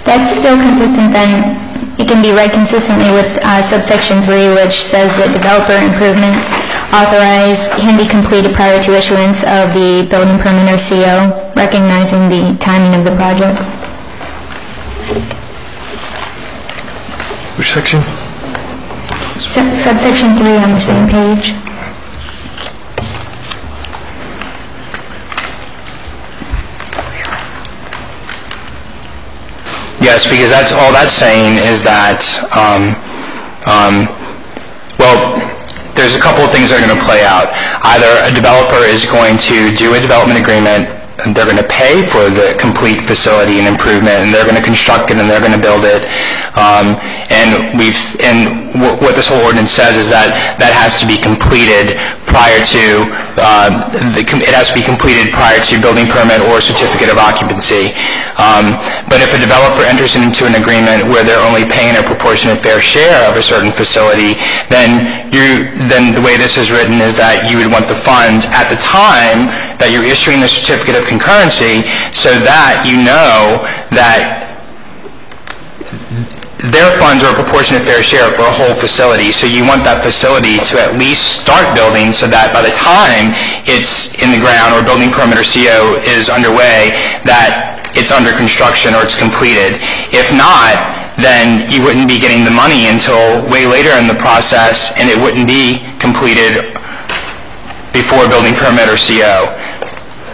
That's still consistent then. It can be read consistently with subsection 3, which says that developer improvements authorized can be completed prior to issuance of the building permit or CO, recognizing the timing of the projects. Which section? Subsection 3 on the same page. Yes, because that's all that's saying is that, well, there's a couple of things that are going to play out. Either a developer is going to do a development agreement, and they're going to pay for the complete facility and improvement, and they're going to construct it, and they're going to build it. What this whole ordinance says is that that has to be completed prior to building permit or certificate of occupancy. But if a developer enters into an agreement where they're only paying a proportionate fair share of a certain facility, then the way this is written is that you would want the funds at the time that you're issuing the certificate of concurrency, so that you know that their funds are a proportionate fair share for a whole facility. So you want that facility to at least start building so that by the time it's in the ground or building permit or CO is underway, that it's under construction or it's completed. If not, then you wouldn't be getting the money until way later in the process, and it wouldn't be completed before building permit or CO.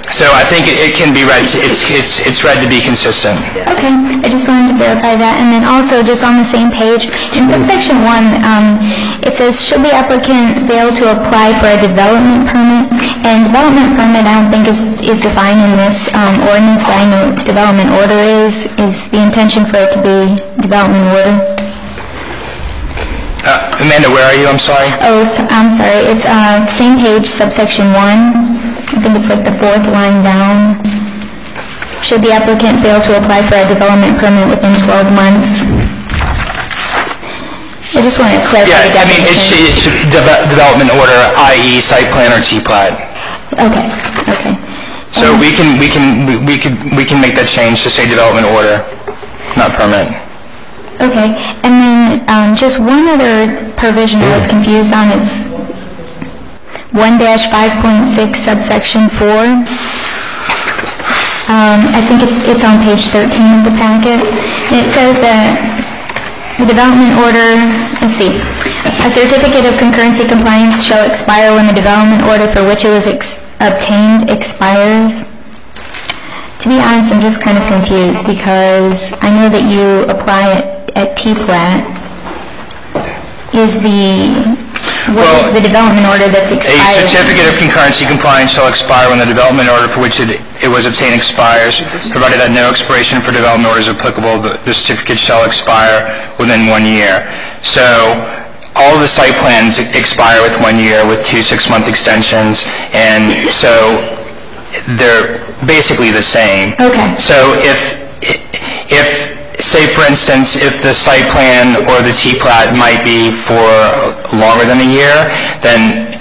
So I think it can be read, it's read to be consistent. Okay, I just wanted to verify that. And then also, just on the same page, in subsection 1, it says, should the applicant fail to apply for a development permit? And development permit, I don't think is defined in this ordinance, but I know development order is the intention for it to be development order. Amanda, where are you? I'm sorry. Oh, I'm sorry. It's same page, subsection 1. I think it's like the 4th line down. Should the applicant fail to apply for a development permit within 12 months? I just want to clarify the definition. I mean, it's development order, i.e. site plan or T-plat. Okay. So we can make that change to say development order, not permit. Okay, and then just one other provision I was confused on. It's 1-5.6 subsection 4. I think it's on page 13 of the packet. And it says that the development order, let's see, a certificate of concurrency compliance shall expire when the development order for which it was obtained expires. To be honest, I'm just kind of confused because I know that you apply it at T-plat. What is the development order that's expired? A certificate of concurrency compliance shall expire when the development order for which it was obtained expires, provided that no expiration for development order is applicable. The certificate shall expire within 1 year. So all of the site plans expire with 1 year with 2 6-month extensions, and so they're basically the same. Okay. So if say, for instance, if the site plan or the T-plat might be for longer than a year, then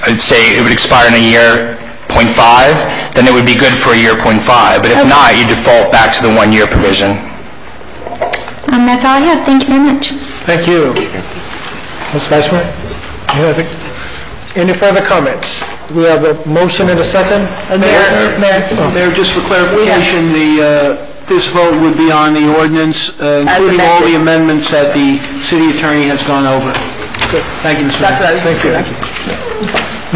I'd say it would expire in a year, 0.5, then it would be good for a year, 0.5. But if not, you default back to the 1 year provision. That's all I have. Thank you very much. Thank you. Ms. Vice Mayor? Any further comments? We have a motion and a second. Mayor, just for clarification, this vote would be on the ordinance, including all the amendments that the city attorney has gone over. Good. Thank you, Mr. Mayor. Thank you.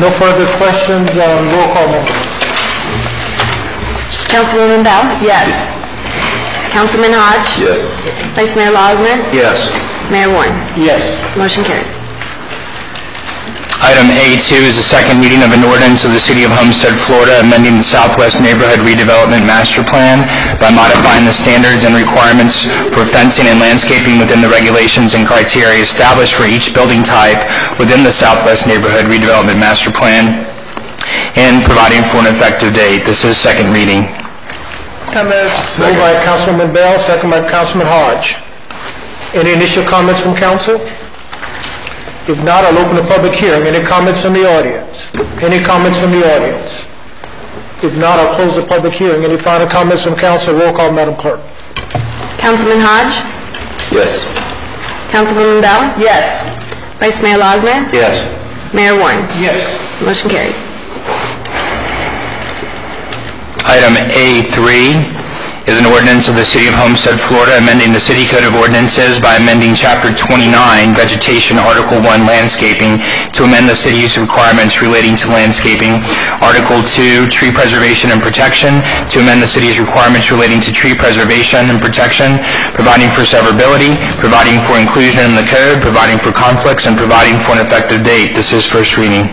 No further questions. Roll call vote. Councilwoman Bell? Yes. Councilman Hodge? Yes. Vice Mayor Losner? Yes. Mayor Warren? Yes. Motion carried. Item A2 is the second reading of an ordinance of the City of Homestead, Florida, amending the Southwest Neighborhood Redevelopment Master Plan by modifying the standards and requirements for fencing and landscaping within the regulations and criteria established for each building type within the Southwest Neighborhood Redevelopment Master Plan and providing for an effective date. This is second reading. Moved by Councilman Bell, second by Councilman Hodge. Any initial comments from council? If not, I'll open the public hearing. Any comments from the audience? Any comments from the audience? If not, I'll close the public hearing. Any final comments from council? Roll call, Madam Clerk. Councilman Hodge? Yes. Councilwoman Bell? Yes. Vice Mayor Losner? Yes. Mayor Warren? Yes. Motion carried. Item A3 is an ordinance of the City of Homestead, Florida, amending the City Code of Ordinances by amending Chapter 29, Vegetation, Article 1, Landscaping, to amend the city's requirements relating to landscaping, Article 2, Tree Preservation and Protection, to amend the city's requirements relating to tree preservation and protection, providing for severability, providing for inclusion in the code, providing for conflicts, and providing for an effective date. This is first reading.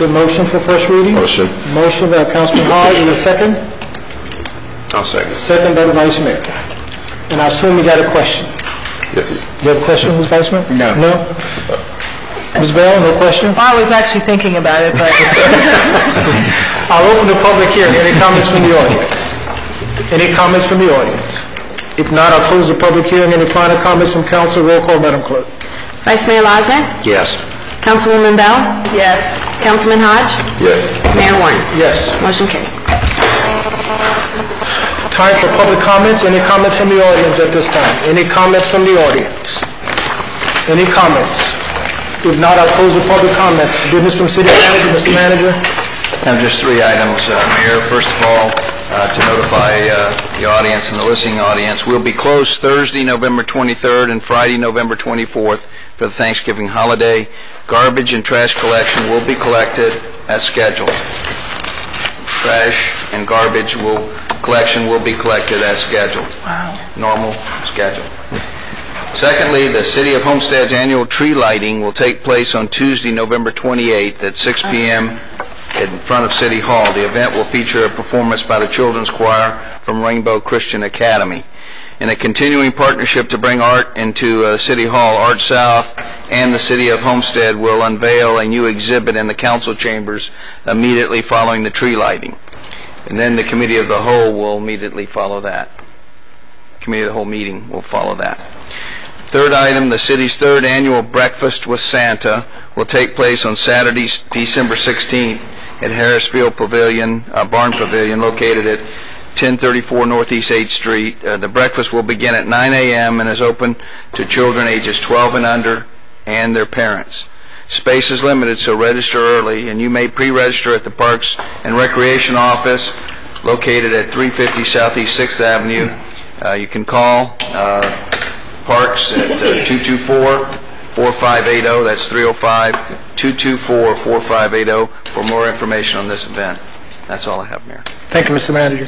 The motion for first reading? Motion. Motion by Councilman Hodge, and a second? I'll second. Second by the Vice Mayor. And I assume you got a question? Yes. You have a question, Ms. Vice Mayor? No. No? Ms. Bell, no question? I was actually thinking about it, but... I'll open the public hearing. Any comments from the audience? Any comments from the audience? If not, I'll close the public hearing. Any final comments from council? Roll call, Madam Clerk. Vice Mayor Lazar? Yes. Councilwoman Bell? Yes. Councilman Hodge? Yes. Mayor Warren? Yes. Motion carried. Time for public comments. Any comments from the audience at this time? Any comments from the audience? Any comments? If not, I'll close the public comment. Business from City Manager. Mr. Manager. I have just 3 items, Mayor. First of all, to notify the audience and the listening audience, we'll be closed Thursday, November 23rd and Friday, November 24th for the Thanksgiving holiday. Garbage and trash collection will be collected as scheduled. Trash and garbage collection will be collected as scheduled. Wow. Normal schedule. Secondly, the City of Homestead's annual tree lighting will take place on Tuesday, November 28th at 6 p.m. in front of City Hall. The event will feature a performance by the Children's Choir from Rainbow Christian Academy. In a continuing partnership to bring art into City Hall, Art South and the City of Homestead will unveil a new exhibit in the council chambers immediately following the tree lighting. And then the Committee of the Whole will immediately follow that. Committee of the Whole meeting will follow that. Third item, the city's 3rd annual Breakfast with Santa will take place on Saturday, December 16th at Harrisfield Pavilion, Barn Pavilion, located at 1034 Northeast 8th Street. The breakfast will begin at 9 a.m. and is open to children ages 12 and under and their parents. Space is limited, so register early, and you may pre-register at the Parks and Recreation Office located at 350 Southeast 6th Avenue. You can call Parks at 224-4580. That's 305-224-4580 for more information on this event. That's all I have, Mayor. Thank you, Mr. Manager.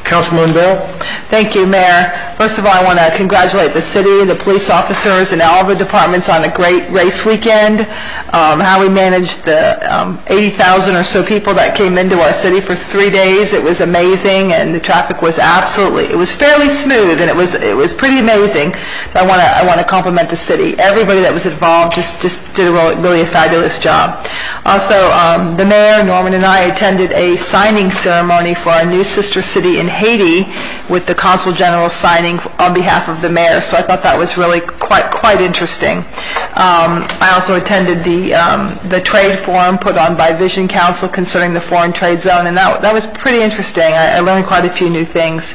Councilman Bell. Thank you, Mayor. First of all, I want to congratulate the city, the police officers, and all the departments on a great race weekend. How we managed the 80,000 or so people that came into our city for 3 days. It was amazing, and the traffic was it was fairly smooth, and it was pretty amazing. So I want to compliment the city. Everybody that was involved just did really a fabulous job. Also, the mayor, Norman, and I attended a signing ceremony for our new sister city in Haiti, with the Consul General signing on behalf of the mayor. So I thought that was really quite interesting. I also attended the trade forum put on by Vision Council concerning the foreign trade zone, and that was pretty interesting. I learned quite a few new things.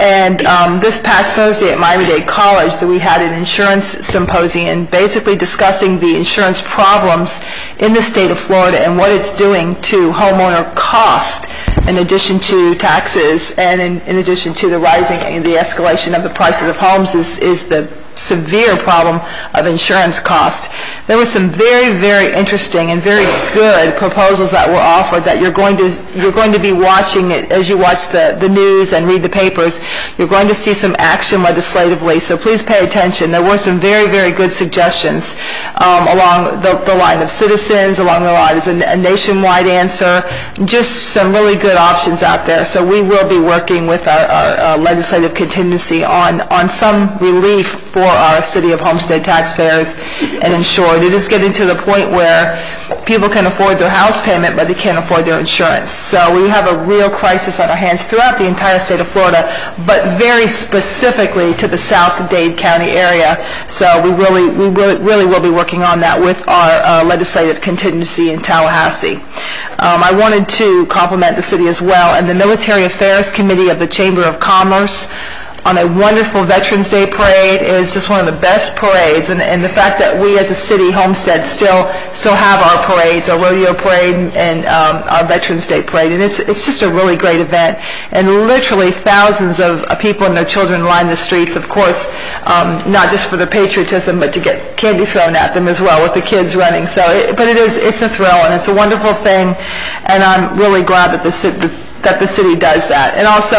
And this past Thursday at Miami-Dade College, we had an insurance symposium basically discussing the insurance problems in the state of Florida and what it's doing to homeowner cost, in addition to taxes and in addition to the the escalation of the prices of homes is the severe problem of insurance cost. There were some very, very interesting and very good proposals that were offered that you're going to be watching it as you watch the news and read the papers. You're going to see some action legislatively, so please pay attention. There were some very, very good suggestions along the line of citizens, along the line of a nationwide answer, just some really good options out there. So we will be working with our legislative contingency on some relief for our City of Homestead taxpayers and insured. It is getting to the point where people can afford their house payment, but they can't afford their insurance. So we have a real crisis on our hands throughout the entire state of Florida, but very specifically to the South Dade County area. So we really will be working on that with our legislative contingency in Tallahassee. I wanted to compliment the city as well and the Military Affairs Committee of the Chamber of Commerce on a wonderful Veterans Day parade. It is just one of the best parades, and the fact that we as a city, Homestead, still have our parades, our rodeo parade and our Veterans Day parade, and it's just a really great event. And literally thousands of people and their children line the streets, of course, not just for their patriotism, but to get candy thrown at them as well, with the kids running. So, but it's a thrill, and it's a wonderful thing, and I'm really glad that the city does that. And also,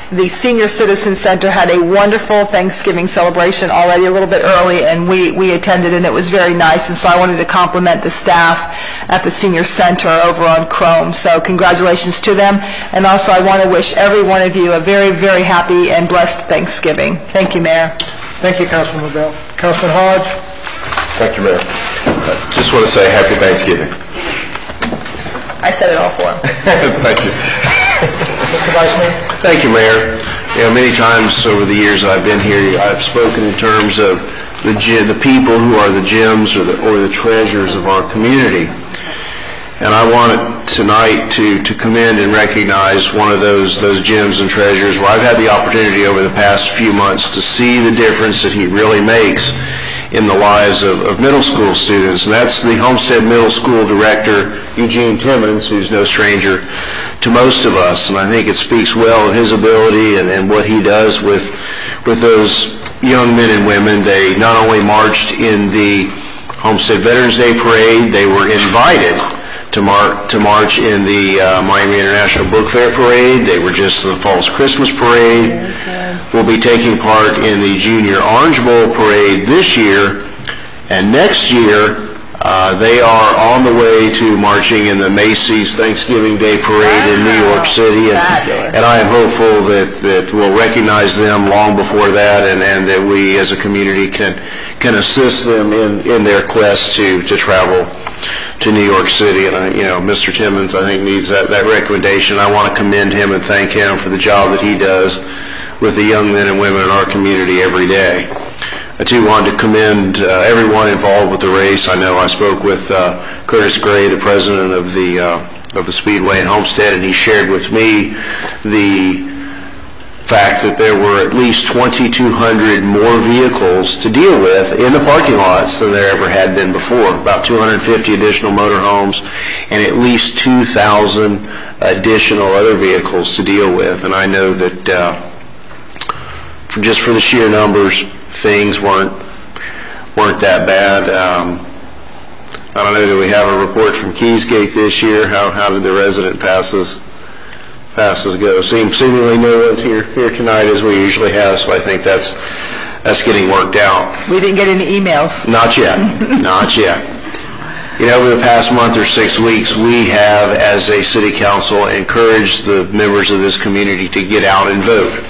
the Senior Citizen Center had a wonderful Thanksgiving celebration already a little bit early, and we attended, and it was very nice. And so I wanted to compliment the staff at the Senior Center over on Chrome. So congratulations to them. And also I want to wish every one of you a very, very happy and blessed Thanksgiving. Thank you, Mayor. Thank you, Councilman Bell. Councilman Hodge. Thank you, Mayor. Just want to say happy Thanksgiving. I said it all for him. Thank you. Mr. Vice Mayor. Thank you, Mayor. Many times over the years I've been here, I've spoken in terms of the people who are the gems or the treasures of our community. And I wanted tonight to commend and recognize one of those gems and treasures where I've had the opportunity over the past few months to see the difference that he really makes in the lives of middle school students. And that's the Homestead Middle School Director, Eugene Timmons, who's no stranger to most of us. And I think it speaks well of his ability and what he does with those young men and women. They not only marched in the Homestead Veterans Day Parade, they were invited to march in the Miami International Book Fair Parade. They were just in the Falls Christmas Parade. We'll be taking part in the Junior Orange Bowl Parade this year, and next year they are on the way to marching in the Macy's Thanksgiving Day Parade in New York City, and I am hopeful that we'll recognize them long before that, and that we as a community can assist them in their quest to travel to New York City. And Mr. Timmons, I think, needs that recommendation. I want to commend him and thank him for the job that he does with the young men and women in our community every day. I too wanted to commend everyone involved with the race. I know I spoke with Curtis Gray, the president of the Speedway in Homestead, and he shared with me the fact that there were at least 2,200 more vehicles to deal with in the parking lots than there ever had been before. About 250 additional motorhomes and at least 2,000 additional other vehicles to deal with. And I know that just for the sheer numbers, things weren't that bad. I don't know, do we have a report from Keysgate this year? How did the resident passes go? Seemingly no one's here tonight as we usually have, so I think that's getting worked out. We didn't get any emails. Not yet. Not yet. Over the past month or 6 weeks, we have, as a city council, encouraged the members of this community to get out and vote.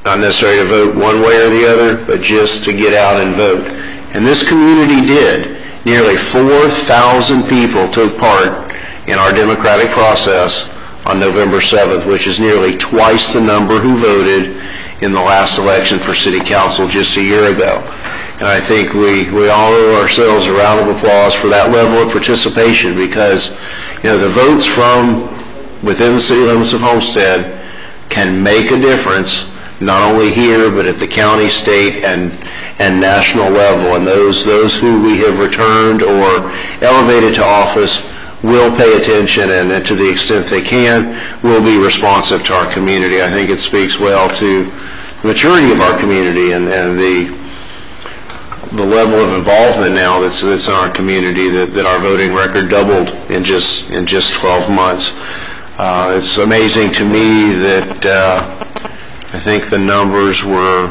Not necessarily to vote one way or the other, but just to get out and vote. And this community did. Nearly 4,000 people took part in our democratic process on November 7th, which is nearly twice the number who voted in the last election for city council just a year ago. And I think we all owe ourselves a round of applause for that level of participation, because the votes from within the city limits of Homestead can make a difference, not only here but at the county, state, and national level. And those who we have returned or elevated to office will pay attention, and to the extent they can, will be responsive to our community. I think it speaks well to the maturity of our community and the level of involvement now that's in our community, that our voting record doubled in just 12 months. It's amazing to me that I think the numbers were,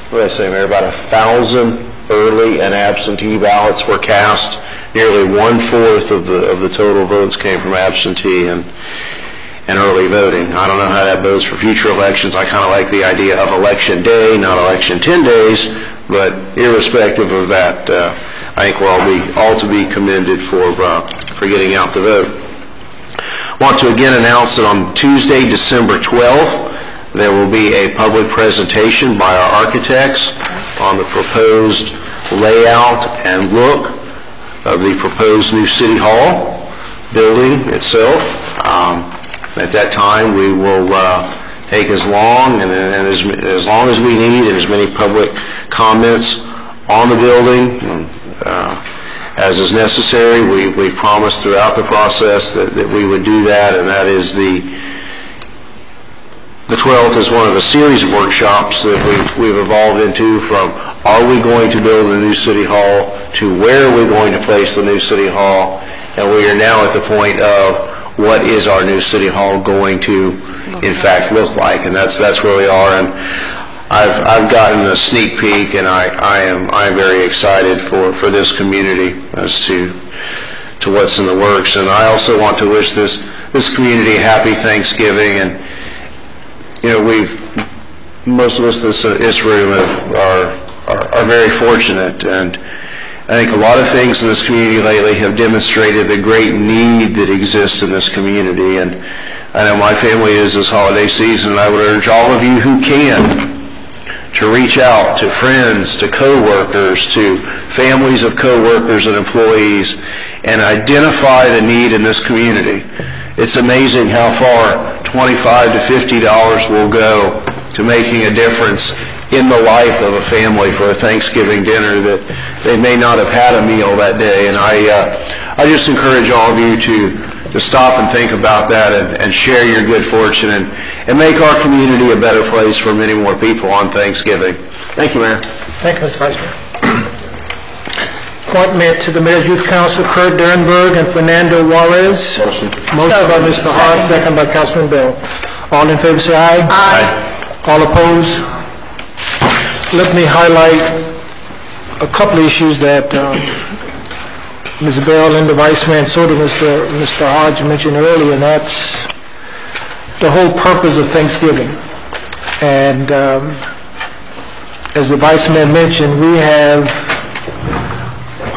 what did I say, Mayor, about 1,000 early and absentee ballots were cast. Nearly 1/4 of the total votes came from absentee and early voting. I don't know how that bodes for future elections. I kind of like the idea of election day, not election 10 days, but irrespective of that, I think we're all to be commended for getting out to vote. I want to again announce that on Tuesday, December 12th, there will be a public presentation by our architects on the proposed layout and look of the proposed new City Hall building itself. At that time, we will take as long and as long as we need and as many public comments on the building as is necessary. We promised throughout the process that we would do that, and that is the 12th is one of a series of workshops that we've evolved into, from are we going to build a new City Hall to where are we going to place the new City Hall, and we are now at the point of what is our new City Hall going to in fact look like, and that's where we are. And I've gotten a sneak peek, and I'm very excited for this community as to what's in the works. And I also want to wish this community a happy Thanksgiving. And most of us in this room are very fortunate, and I think a lot of things in this community lately have demonstrated the great need that exists in this community. And I know my family is this holiday season, and I would urge all of you who can to reach out to friends, to coworkers, to families of coworkers and employees, and identify the need in this community. It's amazing how far $25 to $50 will go to making a difference in the life of a family for a Thanksgiving dinner that they may not have had a meal that day. And I just encourage all of you to stop and think about that and share your good fortune and make our community a better place for many more people on Thanksgiving. Thank you, Mayor. Thank you, Mr. Vice Mayor. Appointment to the Mayor's Youth Council, Kurt Dernberg and Fernando Juarez. Motion by Mr. Hart, second by Councilman Bell. All in favor say aye. Aye. All opposed? Let me highlight a couple of issues that Ms. Bell and the Vice Mayor and so did Mr. Hodge mentioned earlier, and that's the whole purpose of Thanksgiving. And as the Vice Mayor mentioned, we have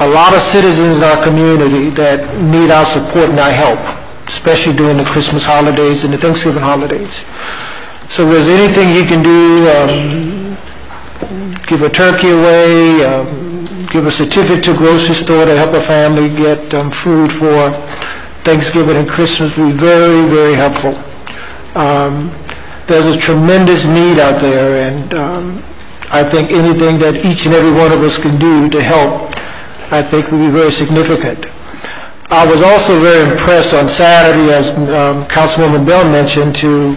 a lot of citizens in our community that need our support and our help, especially during the Christmas holidays and the Thanksgiving holidays. So if there's anything you can do, give a turkey away, give a certificate to a grocery store to help a family get food for Thanksgiving and Christmas would be very, very helpful. There's a tremendous need out there, and I think anything that each and every one of us can do to help, I think would be very significant. I was also very impressed on Saturday, as Councilwoman Bell mentioned, to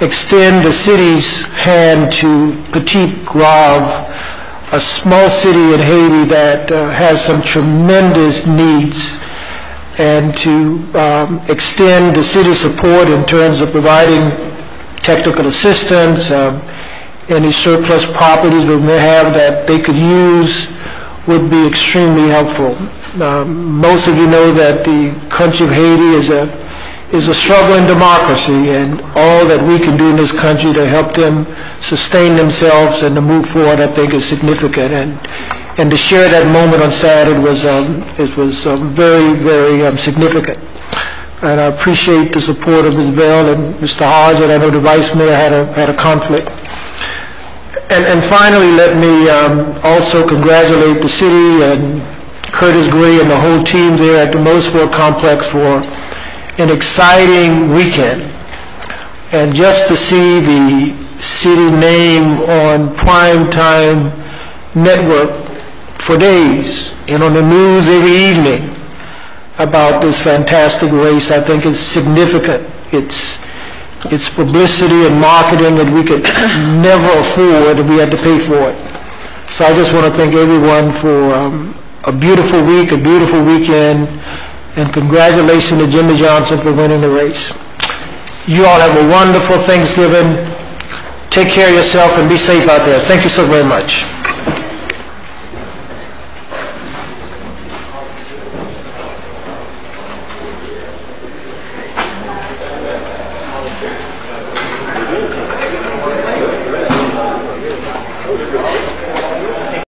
extend the city's hand to Petit Grave, a small city in Haiti that has some tremendous needs, and to extend the city's support in terms of providing technical assistance, any surplus properties we may have that they could use would be extremely helpful. Most of you know that the country of Haiti is a struggling democracy, and all that we can do in this country to help them sustain themselves and to move forward, I think, is significant. And to share that moment on Saturday was very, very significant. And I appreciate the support of Ms. Bell and Mr. Hodge, and I know the Vice Mayor had a conflict. And finally, let me also congratulate the city and Curtis Gray and the whole team there at the Motorsport Complex for an exciting weekend. And just to see the city name on primetime network for days and on the news every evening about this fantastic race, I think is significant. It's publicity and marketing that we could never afford if we had to pay for it. So I just want to thank everyone for a beautiful week, a beautiful weekend, and congratulations to Jimmy Johnson for winning the race. You all have a wonderful Thanksgiving. Take care of yourself and be safe out there. Thank you so very much.